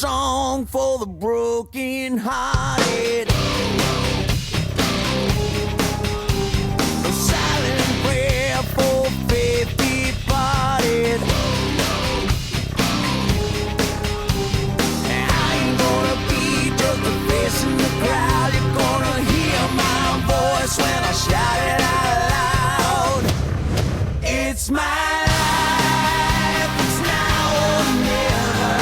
song for the broken hearted. A silent prayer for faith departed. And I ain't gonna be just a face in the crowd. You're gonna hear my voice when I shout it out loud. It's my life, it's now or never.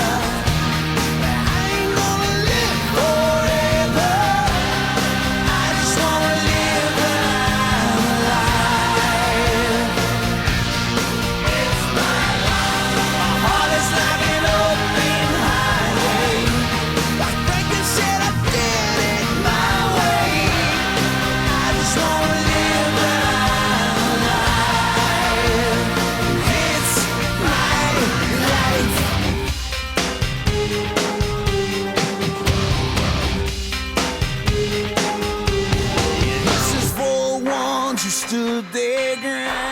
I ain't gonna live forever. I just wanna live when I'm alive. It's my life. My heart is like an open highway. Like Franklin said, I did it my way. I just wanna live when I'm alive. It's my life. This is for the ones who stood their ground.